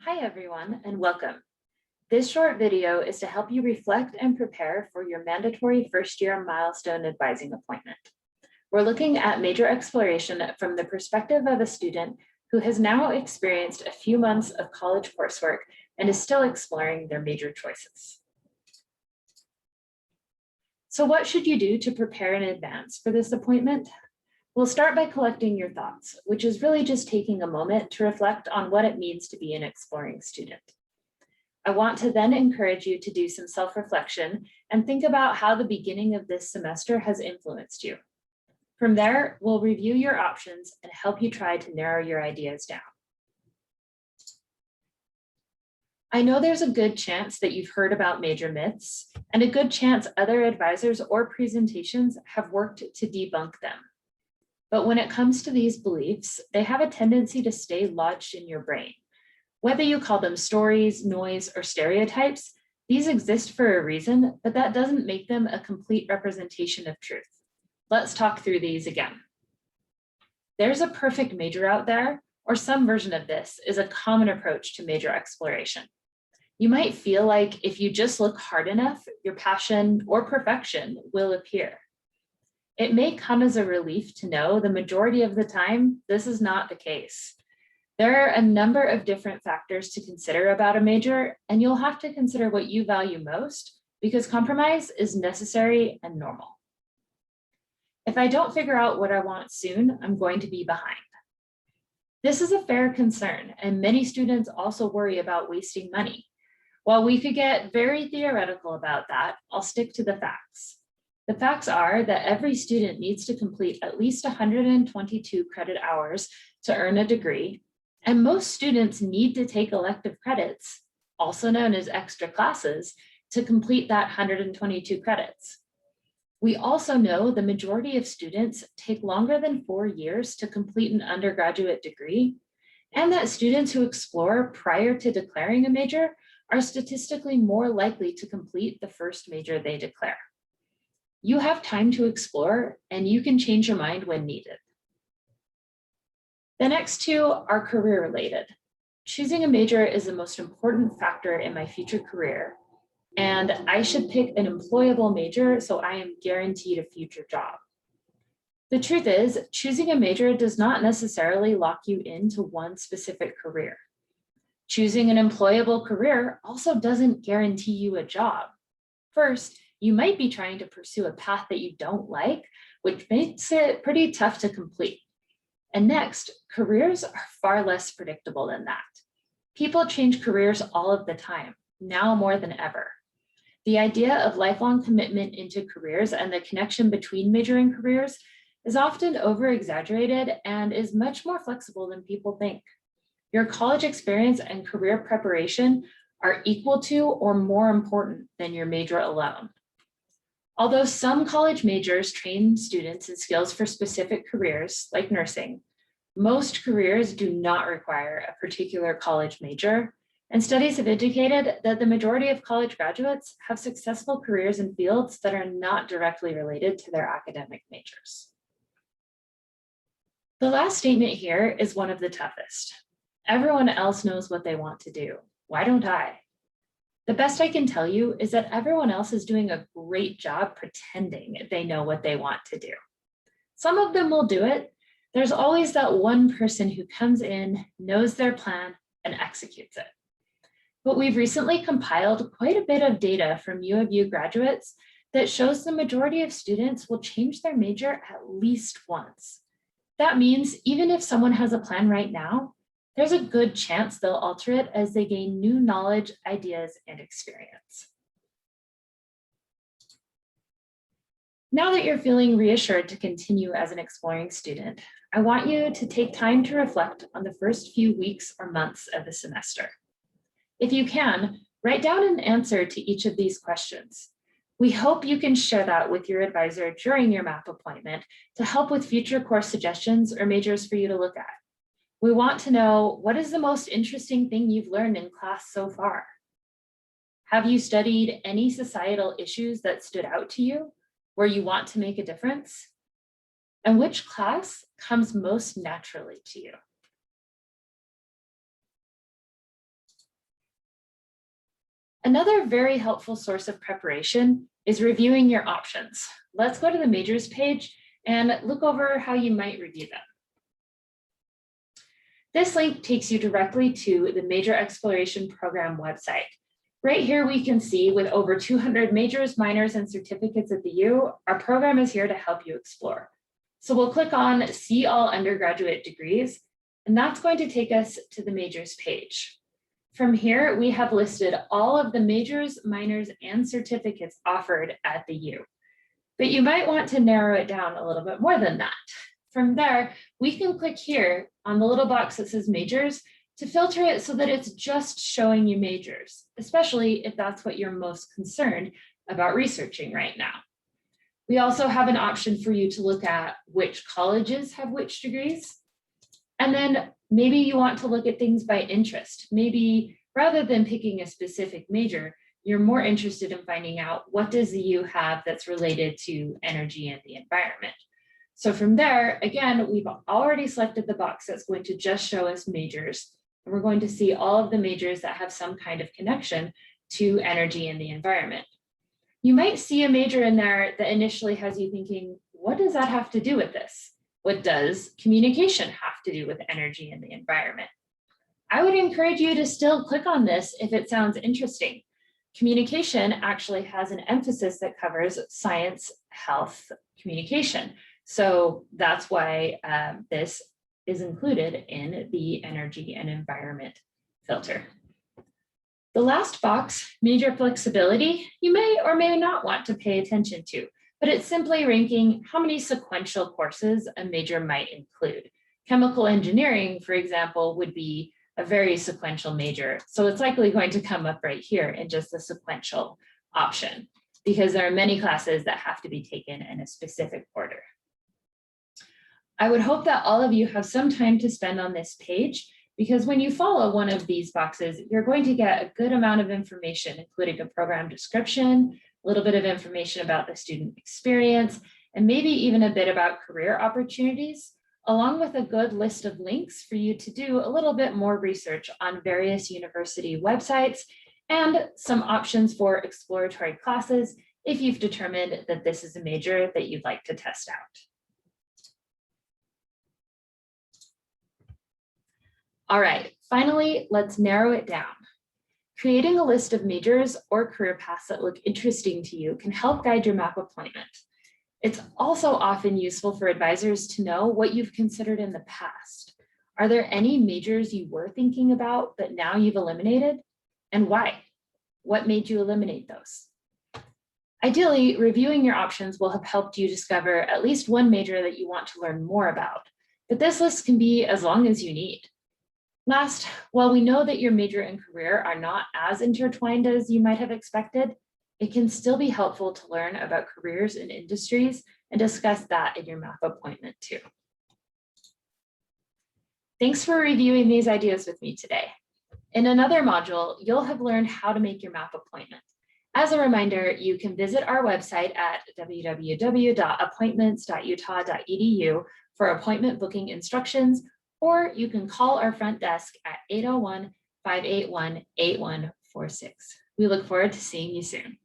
Hi everyone and welcome. This short video is to help you reflect and prepare for your mandatory first-year milestone advising appointment. We're looking at major exploration from the perspective of a student who has now experienced a few months of college coursework and is still exploring their major choices. So what should you do to prepare in advance for this appointment? We'll start by collecting your thoughts, which is really just taking a moment to reflect on what it means to be an exploring student. I want to then encourage you to do some self-reflection and think about how the beginning of this semester has influenced you. From there, we'll review your options and help you try to narrow your ideas down. I know there's a good chance that you've heard about major myths, and a good chance other advisors or presentations have worked to debunk them. But when it comes to these beliefs, they have a tendency to stay lodged in your brain. Whether you call them stories, noise, or stereotypes, these exist for a reason, but that doesn't make them a complete representation of truth. Let's talk through these again. There's a perfect major out there, or some version of this is a common approach to major exploration. You might feel like if you just look hard enough, your passion or perfection will appear. It may come as a relief to know the majority of the time, this is not the case. There are a number of different factors to consider about a major, and you'll have to consider what you value most because compromise is necessary and normal. If I don't figure out what I want soon, I'm going to be behind. This is a fair concern, and many students also worry about wasting money. While we could get very theoretical about that, I'll stick to the facts. The facts are that every student needs to complete at least 122 credit hours to earn a degree, and most students need to take elective credits, also known as extra classes, to complete that 122 credits. We also know the majority of students take longer than 4 years to complete an undergraduate degree, and that students who explore prior to declaring a major are statistically more likely to complete the first major they declare. You have time to explore, and you can change your mind when needed. The next two are career related. Choosing a major is the most important factor in my future career, and I should pick an employable major so I am guaranteed a future job. The truth is, choosing a major does not necessarily lock you into one specific career. Choosing an employable career also doesn't guarantee you a job. First, you might be trying to pursue a path that you don't like, which makes it pretty tough to complete. And next, careers are far less predictable than that. People change careers all of the time, now more than ever. The idea of lifelong commitment into careers and the connection between majoring careers is often over-exaggerated and is much more flexible than people think. Your college experience and career preparation are equal to or more important than your major alone. Although some college majors train students in skills for specific careers, like nursing, most careers do not require a particular college major, and studies have indicated that the majority of college graduates have successful careers in fields that are not directly related to their academic majors. The last statement here is one of the toughest. Everyone else knows what they want to do. Why don't I? The best I can tell you is that everyone else is doing a great job pretending they know what they want to do. Some of them will do it. There's always that one person who comes in, knows their plan, and executes it. But we've recently compiled quite a bit of data from U of U graduates that shows the majority of students will change their major at least once. That means even if someone has a plan right now, there's a good chance they'll alter it as they gain new knowledge, ideas, and experience. Now that you're feeling reassured to continue as an exploring student, I want you to take time to reflect on the first few weeks or months of the semester. If you can, write down an answer to each of these questions. We hope you can share that with your advisor during your MAP appointment to help with future course suggestions or majors for you to look at. We want to know, what is the most interesting thing you've learned in class so far? Have you studied any societal issues that stood out to you, where you want to make a difference? And which class comes most naturally to you? Another very helpful source of preparation is reviewing your options. Let's go to the majors page and look over how you might review them. This link takes you directly to the Major Exploration Program website. Right here we can see with over 200 majors, minors, and certificates at the U, our program is here to help you explore. So we'll click on See All Undergraduate Degrees, and that's going to take us to the majors page. From here, we have listed all of the majors, minors, and certificates offered at the U. But you might want to narrow it down a little bit more than that. From there, we can click here on the little box that says majors to filter it so that it's just showing you majors, especially if that's what you're most concerned about researching right now. We also have an option for you to look at which colleges have which degrees. And then maybe you want to look at things by interest. Maybe rather than picking a specific major, you're more interested in finding out what does the U have that's related to energy and the environment. So from there, again, we've already selected the box that's going to just show us majors. And we're going to see all of the majors that have some kind of connection to energy and the environment. You might see a major in there that initially has you thinking, what does that have to do with this? What does communication have to do with energy and the environment? I would encourage you to still click on this if it sounds interesting. Communication actually has an emphasis that covers science, health, communication. So that's why this is included in the energy and environment filter. The last box, major flexibility, you may or may not want to pay attention to, but it's simply ranking how many sequential courses a major might include. Chemical engineering, for example, would be a very sequential major. So it's likely going to come up right here in just the sequential option because there are many classes that have to be taken in a specific order. I would hope that all of you have some time to spend on this page because when you follow one of these boxes, you're going to get a good amount of information, including a program description, a little bit of information about the student experience, and maybe even a bit about career opportunities, along with a good list of links for you to do a little bit more research on various university websites and some options for exploratory classes if you've determined that this is a major that you'd like to test out. All right, finally, let's narrow it down. Creating a list of majors or career paths that look interesting to you can help guide your map appointment. It's also often useful for advisors to know what you've considered in the past. Are there any majors you were thinking about but now you've eliminated? And why? What made you eliminate those? Ideally, reviewing your options will have helped you discover at least one major that you want to learn more about, but this list can be as long as you need. Last, while we know that your major and career are not as intertwined as you might have expected, it can still be helpful to learn about careers and industries and discuss that in your map appointment too. Thanks for reviewing these ideas with me today. In another module, you'll have learned how to make your map appointment. As a reminder, you can visit our website at www.appointments.utah.edu for appointment booking instructions, or you can call our front desk at 801-581-8146. We look forward to seeing you soon.